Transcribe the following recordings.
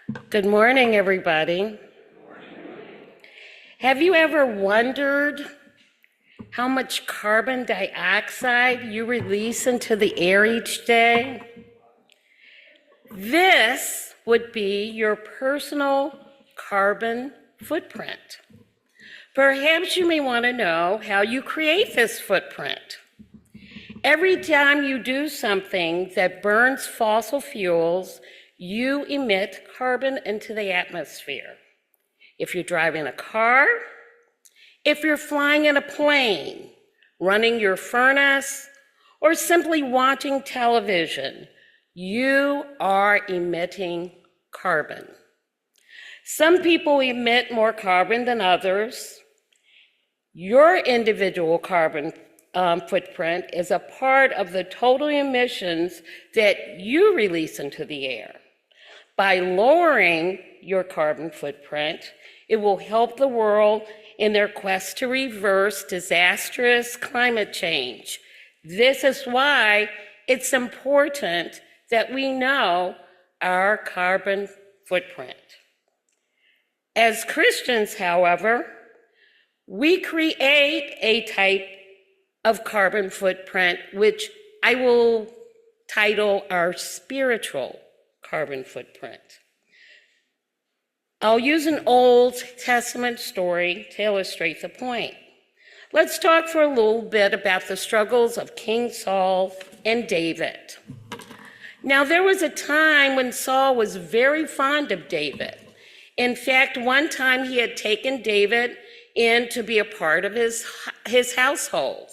Good morning, everybody. Have you ever wondered how much carbon dioxide you release into the air each day? This would be your personal carbon footprint. Perhaps you may want to know how you create this footprint. Every time you do something that burns fossil fuels, you emit carbon into the atmosphere. If you're driving a car, if you're flying in a plane, running your furnace, or simply watching television, you are emitting carbon. Some people emit more carbon than others. Your individual carbon footprint is a part of the total emissions that you release into the air. By lowering your carbon footprint, it will help the world in their quest to reverse disastrous climate change. This is why it's important that we know our carbon footprint. As Christians, however, we create a type of carbon footprint which I will title our spiritual carbon footprint. I'll use an Old Testament story to illustrate the point. Let's talk for a little bit about the struggles of King Saul and David. Now, there was a time when Saul was very fond of David. In fact, one time he had taken David in to be a part of his household.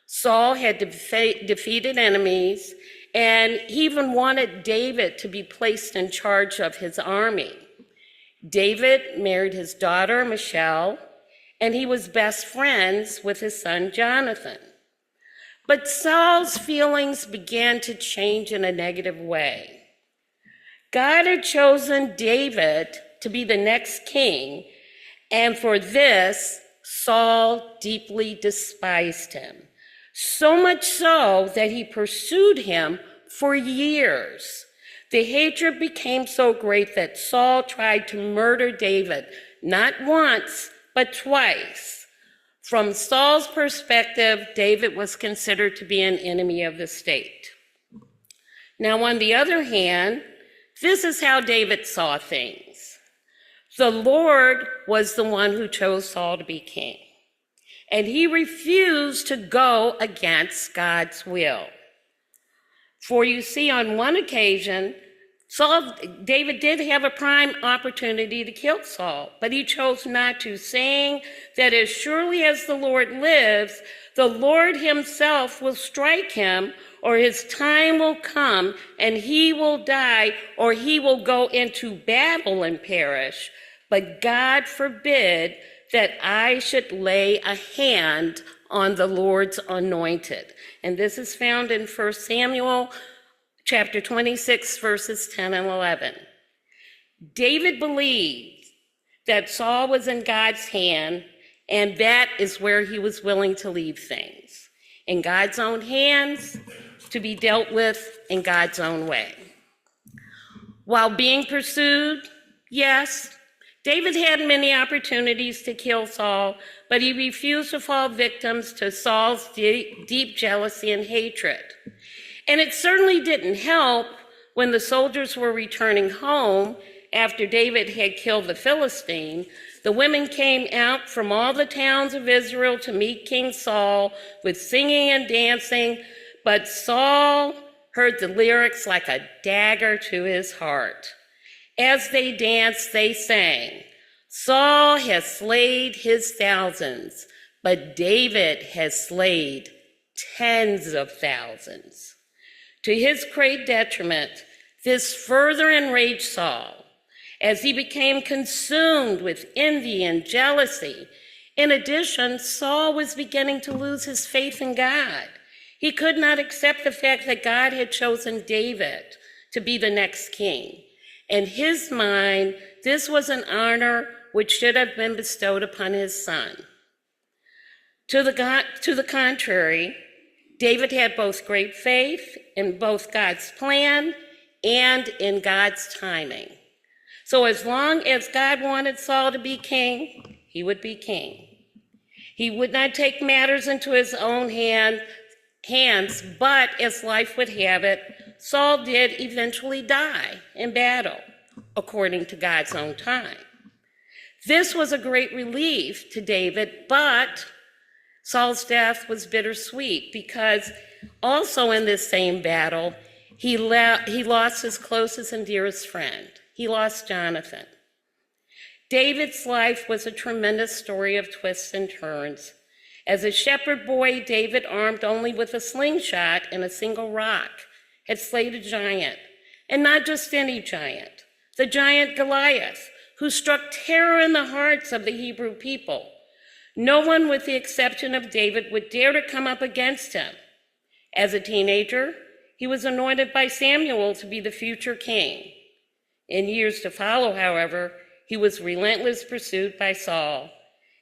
Saul had defeated enemies, and he even wanted David to be placed in charge of his army. David married his daughter, Michelle, and he was best friends with his son, Jonathan. But Saul's feelings began to change in a negative way. God had chosen David to be the next king, and for this, Saul deeply despised him. So much so that he pursued him for years. The hatred became so great that Saul tried to murder David, not once, but twice. From Saul's perspective, David was considered to be an enemy of the state. Now, on the other hand, this is how David saw things. The Lord was the one who chose Saul to be king, and he refused to go against God's will. For you see, on one occasion, David did have a prime opportunity to kill Saul, but he chose not to, saying that as surely as the Lord lives, the Lord himself will strike him, or his time will come, and he will die, or he will go into battle and perish. But God forbid that I should lay a hand on the Lord's anointed. And this is found in 1 Samuel chapter 26, verses 10 and 11. David believed that Saul was in God's hand, and that is where he was willing to leave things, in God's own hands, to be dealt with in God's own way. While being pursued, yes, David had many opportunities to kill Saul, but he refused to fall victim to Saul's deep jealousy and hatred. And it certainly didn't help when the soldiers were returning home after David had killed the Philistine. The women came out from all the towns of Israel to meet King Saul with singing and dancing, but Saul heard the lyrics like a dagger to his heart. As they danced, they sang, "Saul has slayed his thousands, but David has slayed tens of thousands." To his great detriment, this further enraged Saul as he became consumed with envy and jealousy. In addition, Saul was beginning to lose his faith in God. He could not accept the fact that God had chosen David to be the next king. In his mind, this was an honor which should have been bestowed upon his son. To the contrary, David had both great faith in both God's plan and in God's timing. So as long as God wanted Saul to be king, he would be king. He would not take matters into his own hands, but as life would have it, Saul did eventually die in battle, according to God's own time. This was a great relief to David, but Saul's death was bittersweet because also in this same battle, he lost his closest and dearest friend. He lost Jonathan. David's life was a tremendous story of twists and turns. As a shepherd boy, David, armed only with a slingshot and a single rock, had slayed a giant, and not just any giant, the giant Goliath, who struck terror in the hearts of the Hebrew people. No one, with the exception of David, would dare to come up against him. As a teenager, he was anointed by Samuel to be the future king. In years to follow, however, he was relentlessly pursued by Saul,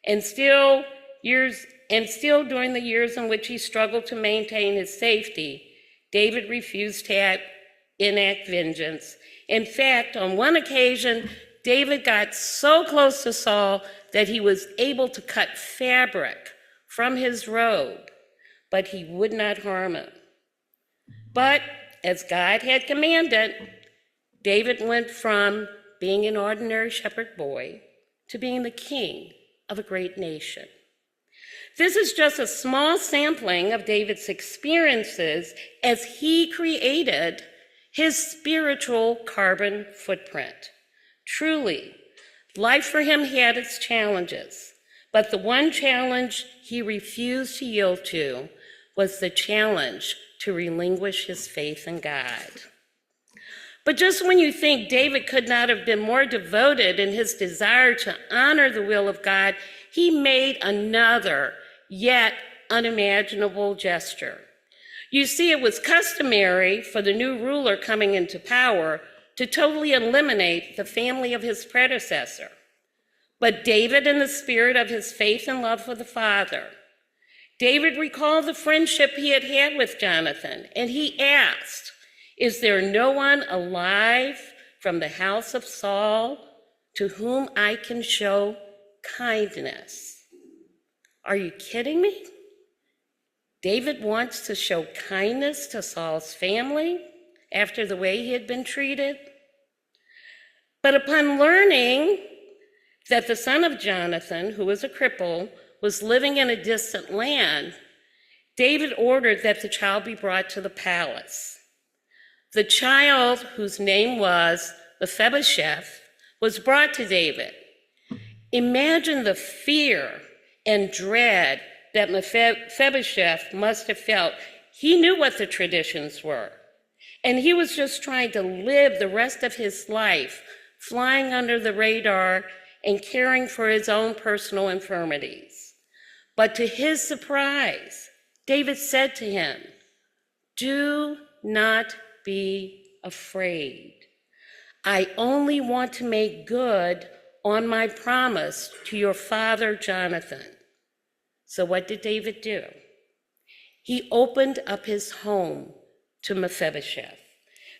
and still during the years in which he struggled to maintain his safety, David refused to enact vengeance. In fact, on one occasion, David got so close to Saul that he was able to cut fabric from his robe, but he would not harm him. But as God had commanded, David went from being an ordinary shepherd boy to being the king of a great nation. This is just a small sampling of David's experiences as he created his spiritual carbon footprint. Truly, life for him had its challenges, but the one challenge he refused to yield to was the challenge to relinquish his faith in God. But just when you think David could not have been more devoted in his desire to honor the will of God, he made another, yet unimaginable gesture. You see, it was customary for the new ruler coming into power to totally eliminate the family of his predecessor. But David, in the spirit of his faith and love for the Father, David recalled the friendship he had had with Jonathan, and he asked, "Is there no one alive from the house of Saul to whom I can show kindness?" Are you kidding me? David wants to show kindness to Saul's family after the way he had been treated? But upon learning that the son of Jonathan, who was a cripple, was living in a distant land, David ordered that the child be brought to the palace. The child, whose name was Mephibosheth, was brought to David. Imagine the fear and dread that Mephibosheth must have felt. He knew what the traditions were, and he was just trying to live the rest of his life flying under the radar and caring for his own personal infirmities. But to his surprise, David said to him, "Do not be afraid. I only want to make good on my promise to your father Jonathan." So what did David do? He opened up his home to Mephibosheth,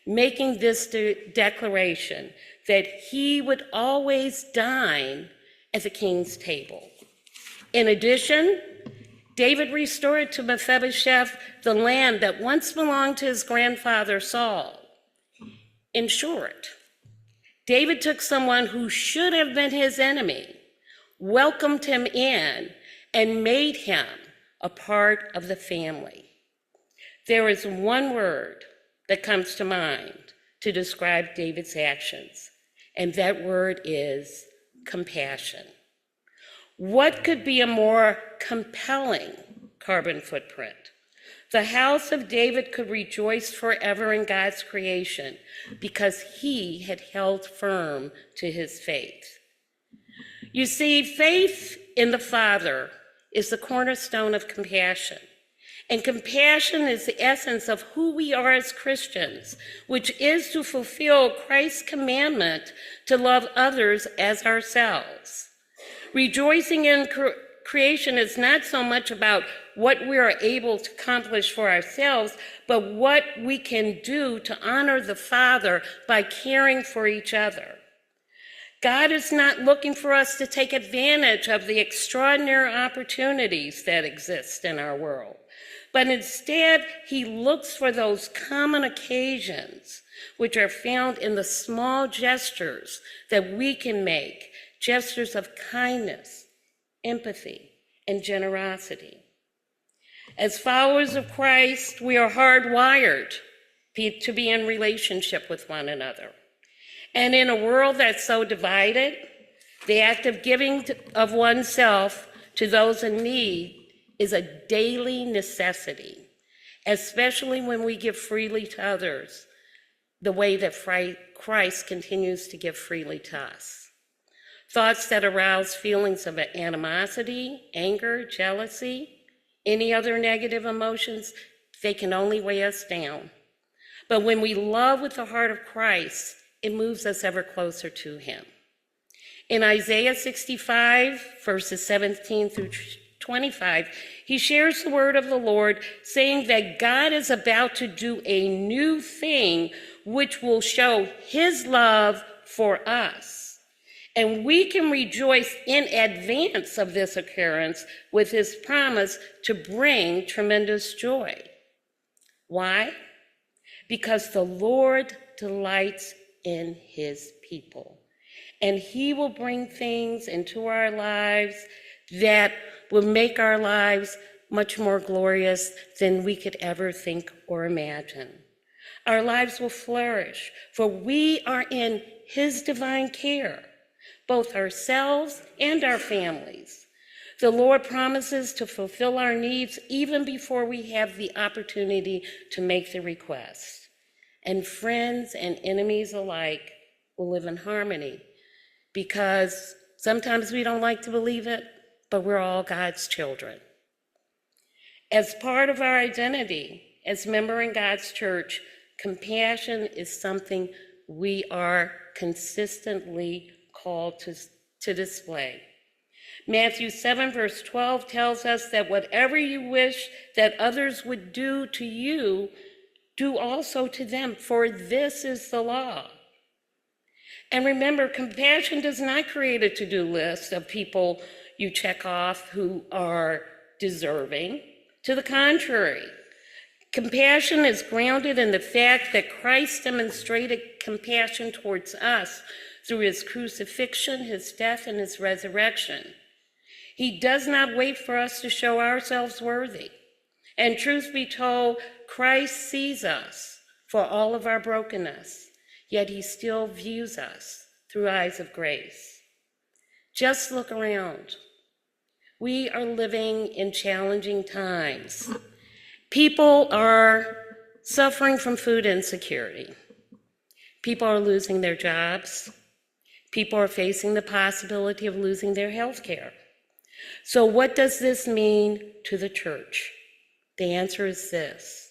making this declaration that he would always dine at the king's table. In addition, David restored to Mephibosheth the land that once belonged to his grandfather Saul. In short, David took someone who should have been his enemy, welcomed him in, and made him a part of the family. There is one word that comes to mind to describe David's actions, and that word is compassion. What could be a more compelling carbon footprint? The house of David could rejoice forever in God's creation because he had held firm to his faith. You see, faith in the Father is the cornerstone of compassion. And compassion is the essence of who we are as Christians, which is to fulfill Christ's commandment to love others as ourselves. Rejoicing in creation is not so much about what we are able to accomplish for ourselves, but what we can do to honor the Father by caring for each other. God is not looking for us to take advantage of the extraordinary opportunities that exist in our world, but instead he looks for those common occasions which are found in the small gestures that we can make, gestures of kindness, empathy, and generosity. As followers of Christ, we are hardwired to be in relationship with one another. And in a world that's so divided, the act of giving of oneself to those in need is a daily necessity, especially when we give freely to others, the way that Christ continues to give freely to us. Thoughts that arouse feelings of animosity, anger, jealousy, any other negative emotions, they can only weigh us down. But when we love with the heart of Christ, it moves us ever closer to him. In Isaiah 65, verses 17 through 25, he shares the word of the Lord, saying that God is about to do a new thing which will show his love for us. And we can rejoice in advance of this occurrence with his promise to bring tremendous joy. Why? Because the Lord delights in his people. And he will bring things into our lives that will make our lives much more glorious than we could ever think or imagine. Our lives will flourish, for we are in his divine care, both ourselves and our families. The Lord promises to fulfill our needs even before we have the opportunity to make the request. And friends and enemies alike will live in harmony, because sometimes we don't like to believe it, but we're all God's children. As part of our identity as member in God's church, compassion is something we are consistently called to display. Matthew 7, verse 12 tells us that whatever you wish that others would do to you, do also to them, for this is the law. And remember, compassion does not create a to-do list of people you check off who are deserving. To the contrary, compassion is grounded in the fact that Christ demonstrated compassion towards us through his crucifixion, his death, and his resurrection. He does not wait for us to show ourselves worthy. And truth be told, Christ sees us for all of our brokenness, yet he still views us through eyes of grace. Just look around. We are living in challenging times. People are suffering from food insecurity. People are losing their jobs. People are facing the possibility of losing their health care. So what does this mean to the church? The answer is this: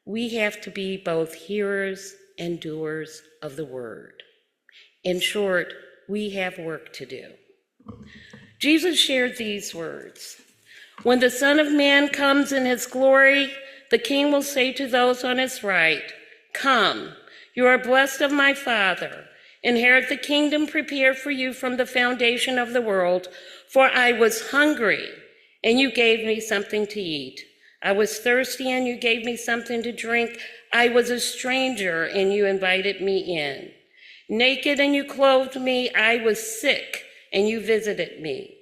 we have to be both hearers and doers of the word. In short, we have work to do. Jesus shared these words: when the Son of Man comes in his glory, the King will say to those on his right, "Come, you are blessed of my Father. Inherit the kingdom prepared for you from the foundation of the world. For I was hungry, and you gave me something to eat. I was thirsty, and you gave me something to drink. I was a stranger, and you invited me in. Naked, and you clothed me. I was sick, and you visited me.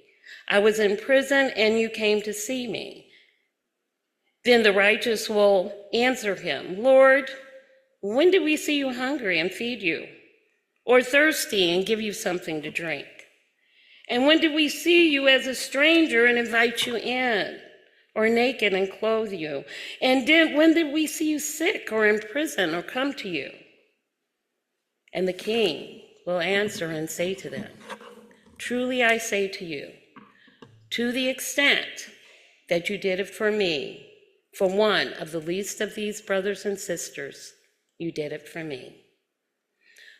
I was in prison, and you came to see me." Then the righteous will answer him, "Lord, when did we see you hungry and feed you, or thirsty and give you something to drink? And when did we see you as a stranger and invite you in, or naked and clothe you? And when did we see you sick or in prison or come to you?" And the king will answer and say to them, "Truly I say to you, to the extent that you did it for me, for one of the least of these brothers and sisters, you did it for me."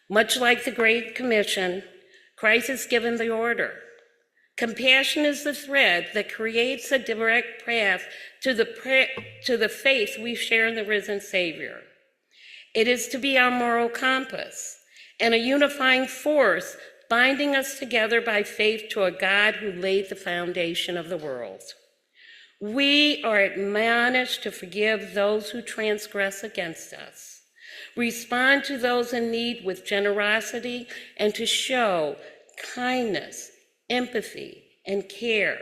Much like the Great Commission, Christ has given the order. Compassion is the thread that creates a direct path to the faith we share in the risen Savior. It is to be our moral compass and a unifying force binding us together by faith to a God who laid the foundation of the world. We are admonished to forgive those who transgress against us, respond to those in need with generosity, and to show kindness, empathy, and care.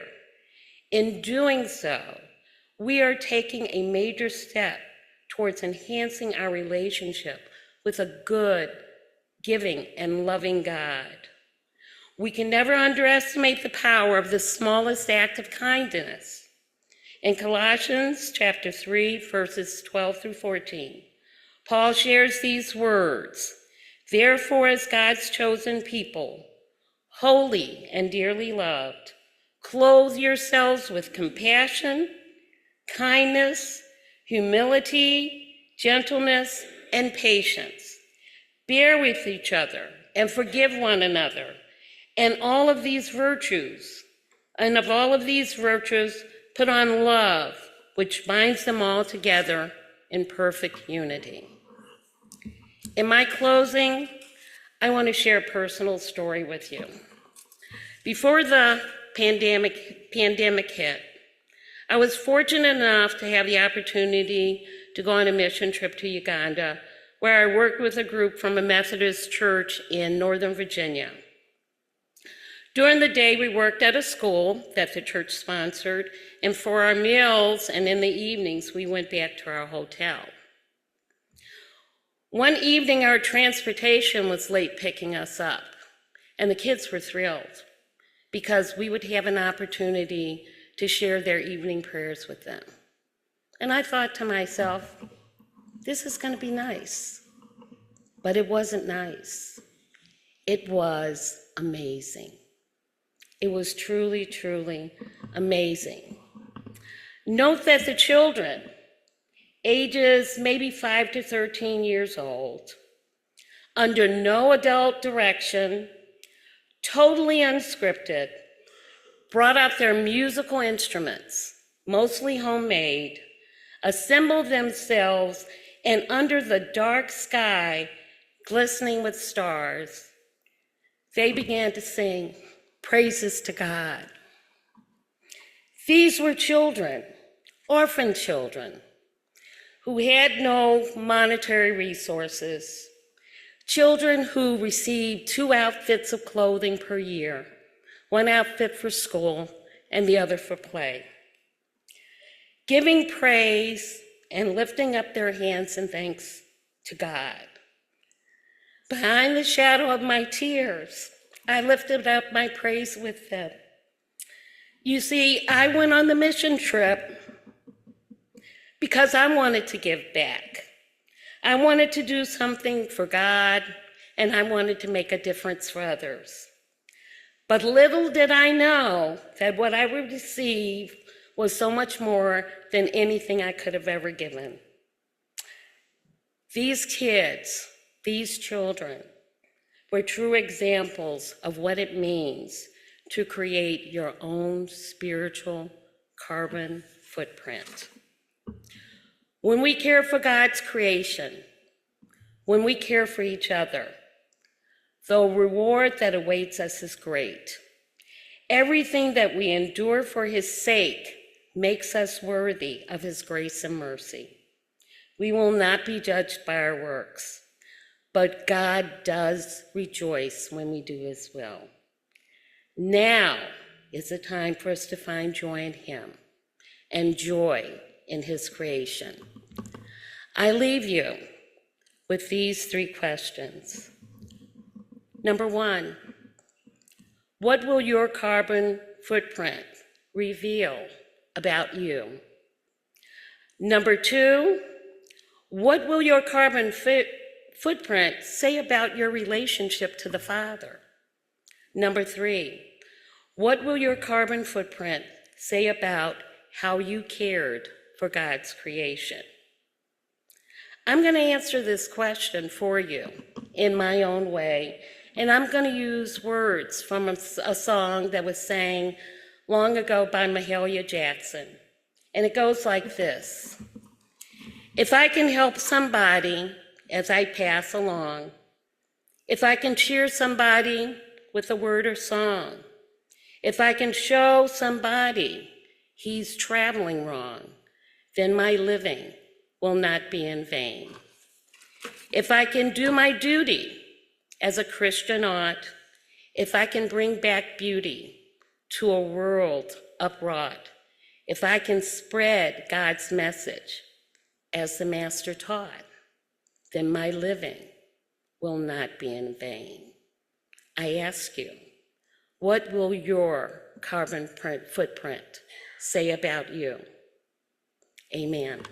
In doing so, we are taking a major step towards enhancing our relationship with a good, giving, and loving God. We can never underestimate the power of the smallest act of kindness. In Colossians chapter 3, verses 12 through 14, Paul shares these words: "Therefore, as God's chosen people, holy and dearly loved, clothe yourselves with compassion, kindness, humility, gentleness, and patience. Bear with each other and forgive one another. And of all of these virtues, put on love, which binds them all together in perfect unity." In my closing, I want to share a personal story with you. Before the pandemic hit, I was fortunate enough to have the opportunity to go on a mission trip to Uganda, where I worked with a group from a Methodist church in Northern Virginia. During the day, we worked at a school that the church sponsored, and for our meals and in the evenings, we went back to our hotel. One evening, our transportation was late picking us up, and the kids were thrilled because we would have an opportunity to share their evening prayers with them. And I thought to myself, this is going to be nice. But it wasn't nice. It was amazing. It was truly, truly amazing. Note that the children, ages maybe 5 to 13 years old, under no adult direction, totally unscripted, brought out their musical instruments, mostly homemade, assembled themselves, and under the dark sky, glistening with stars, they began to sing praises to God. These were children, orphan children, who had no monetary resources, children who received 2 outfits of clothing per year, 1 outfit for school and the other for play, giving praise and lifting up their hands in thanks to God. Behind the shadow of my tears, I lifted up my praise with them. You see, I went on the mission trip because I wanted to give back. I wanted to do something for God, and I wanted to make a difference for others. But little did I know that what I would receive was so much more than anything I could have ever given. These kids, these children, were true examples of what it means to create your own spiritual carbon footprint. When we care for God's creation, when we care for each other, the reward that awaits us is great. Everything that we endure for his sake makes us worthy of his grace and mercy. We will not be judged by our works, but God does rejoice when we do his will. Now is the time for us to find joy in him and joy in his creation. I leave you with these 3 questions. Number 1, what will your carbon footprint reveal about you? Number 2, what will your carbon footprint say about your relationship to the Father? Number 3, what will your carbon footprint say about how you cared for God's creation? I'm going to answer this question for you in my own way, and I'm going to use words from a song that was sang long ago by Mahalia Jackson, and it goes like this. If I can help somebody as I pass along, if I can cheer somebody with a word or song. If I can show somebody he's traveling wrong, then my living will not be in vain. If I can do my duty as a Christian ought, if I can bring back beauty to a world upraught, if I can spread God's message as the Master taught, then my living will not be in vain. I ask you, what will your carbon footprint say about you? Amen.